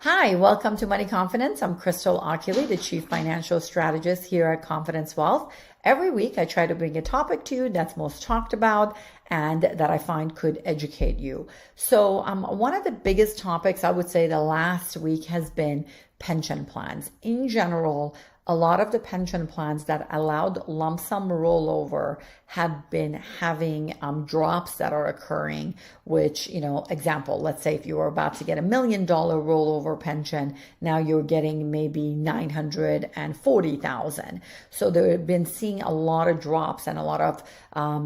Hi, welcome to Money Confidence. I'm Crystal Oculee, the Chief Financial Strategist here at Confidence Wealth. Every week, I try to bring a topic to you that's most talked about and that I find could educate you. So one of the biggest topics I would say the last week has been pension plans. In general, a lot of the pension plans that allowed lump sum rollover have been having drops that are occurring, which, example, let's say if you were about to get $1 million rollover pension, now you're getting maybe $940,000. So they've been seeing a lot of drops, and a lot of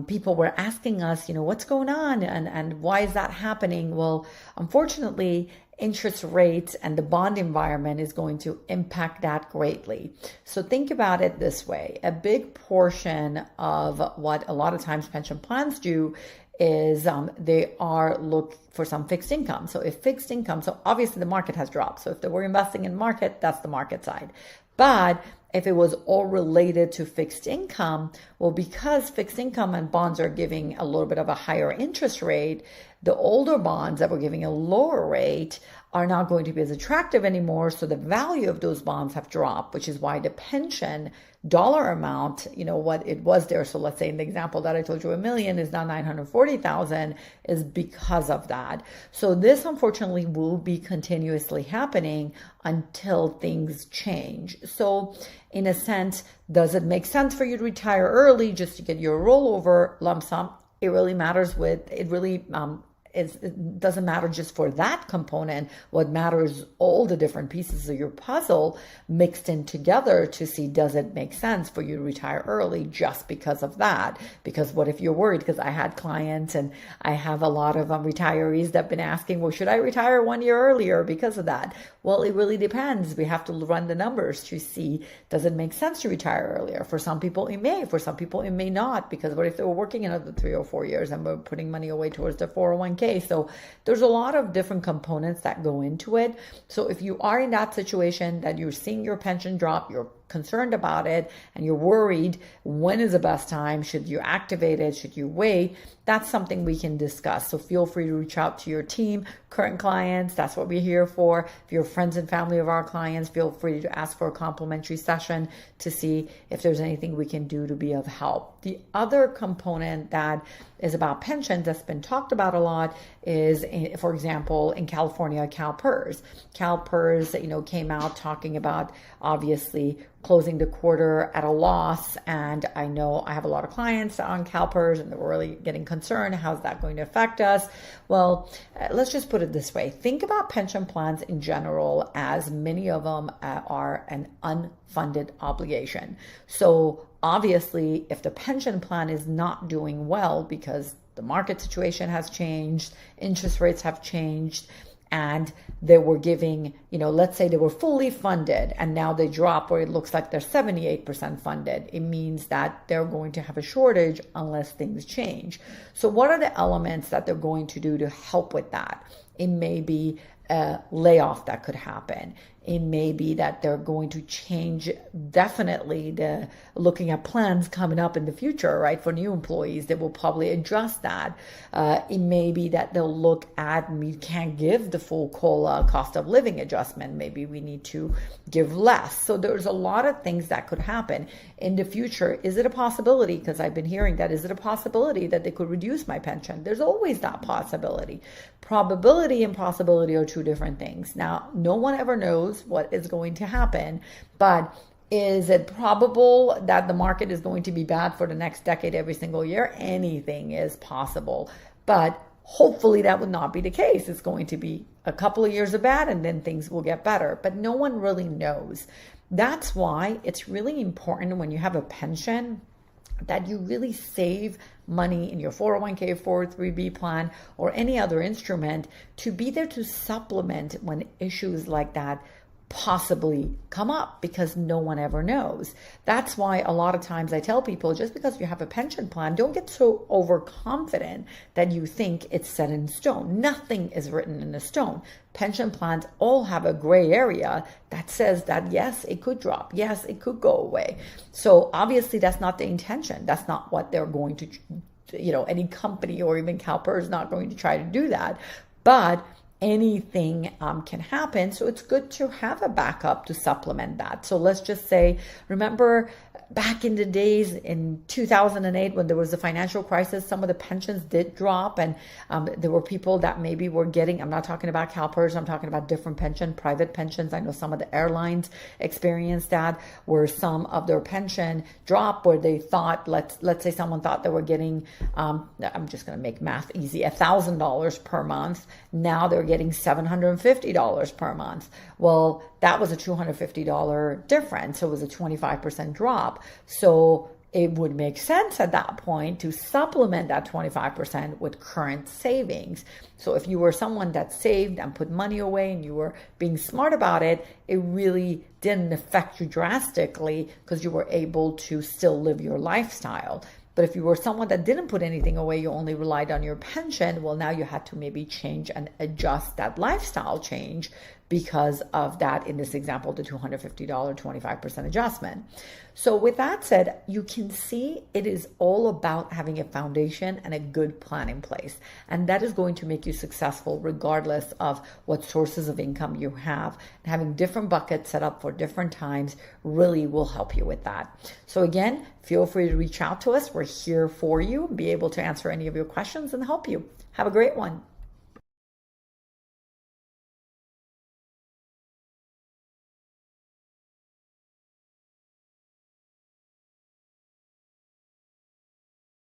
people were asking us, what's going on and why is that happening? Well, unfortunately, interest rates and the bond environment is going to impact that greatly. So think about it this way. A big portion of what a lot of times pension plans do is they are look for some fixed income. So obviously the market has dropped. So if they were investing in market, that's the market side. But if it was all related to fixed income, well, because fixed income and bonds are giving a little bit of a higher interest rate, the older bonds that were giving a lower rate are not going to be as attractive anymore. So the value of those bonds have dropped, which is why the pension dollar amount, what it was there. So let's say in the example that I told you, $1 million is now 940,000 is because of that. So this unfortunately will be continuously happening until things change. So in a sense, does it make sense for you to retire early just to get your rollover lump sum? It really matters it doesn't matter just for that component. What matters, all the different pieces of your puzzle mixed in together to see, does it make sense for you to retire early just because of that? Because what if you're worried? Because I had clients and I have a lot of retirees that have been asking, well, should I retire 1 year earlier because of that? Well, it really depends. We have to run the numbers to see, does it make sense to retire earlier? For some people, it may. For some people, it may not. Because what if they were working another 3 or 4 years and we're putting money away towards their 401k? So there's a lot of different components that go into it. So if you are in that situation that you're seeing your pension drop, you're concerned about it, and you're worried, when is the best time? Should you activate it? Should you wait? That's something we can discuss. So feel free to reach out to your team, current clients. That's what we're here for. If you're friends and family of our clients, feel free to ask for a complimentary session to see if there's anything we can do to be of help. The other component that is about pensions that's been talked about a lot is, for example, in California, CalPERS. CalPERS, came out talking about obviously closing the quarter at a loss. And I know I have a lot of clients on CalPERS and they're really getting concerned. How's that going to affect us? Well, let's just put it this way. Think about pension plans in general, as many of them are an unfunded obligation. So obviously, if the pension plan is not doing well because the market situation has changed, interest rates have changed, and they were giving, let's say they were fully funded and now they drop where it looks like they're 78% funded. It means that they're going to have a shortage unless things change. So what are the elements that they're going to do to help with that? It may be a layoff that could happen. It may be that they're going to change definitely looking at plans coming up in the future, right? For new employees, they will probably adjust that. It may be that they'll look at, we can't give the full COLA, cost of living adjustment. Maybe we need to give less. So there's a lot of things that could happen in the future. Is it a possibility? Because I've been hearing that, is it a possibility that they could reduce my pension? There's always that possibility. Probability and possibility are two different things. Now, no one ever knows what is going to happen, but is it probable that the market is going to be bad for the next decade every single year? Anything is possible, but hopefully that would not be the case. It's going to be a couple of years of bad and then things will get better, but no one really knows. That's why it's really important when you have a pension that you really save money in your 401k, 403b plan, or any other instrument to be there to supplement when issues like that possibly come up, because no one ever knows. That's why a lot of times I tell people, just because you have a pension plan, don't get so overconfident that you think it's set in stone. Nothing is written in a stone. Pension plans all have a gray area that says that, yes, it could drop. Yes, it could go away. So obviously that's not the intention. That's not what they're going to, any company or even CalPERS is not going to try to do that. But anything can happen. So it's good to have a backup to supplement that. So let's just say, remember back in the days in 2008 when there was the financial crisis, some of the pensions did drop, and there were people that maybe were getting, I'm not talking about CalPERS, I'm talking about different private pensions. I know some of the airlines experienced that, where some of their pension dropped, where they thought, let's say someone thought they were getting, I'm just going to make math easy, $1,000 per month. Now they're getting $750 per month. Well, that was a $250 difference. So it was a 25% drop. So it would make sense at that point to supplement that 25% with current savings. So if you were someone that saved and put money away and you were being smart about it, it really didn't affect you drastically because you were able to still live your lifestyle. But if you were someone that didn't put anything away, you only relied on your pension, well, now you had to maybe change and adjust that lifestyle change because of that, in this example, the $250 25% adjustment. So with that said, you can see it is all about having a foundation and a good plan in place. And that is going to make you successful regardless of what sources of income you have. And having different buckets set up for different times really will help you with that. So again, feel free to reach out to us. We're here for you, be able to answer any of your questions and help you. Have a great one.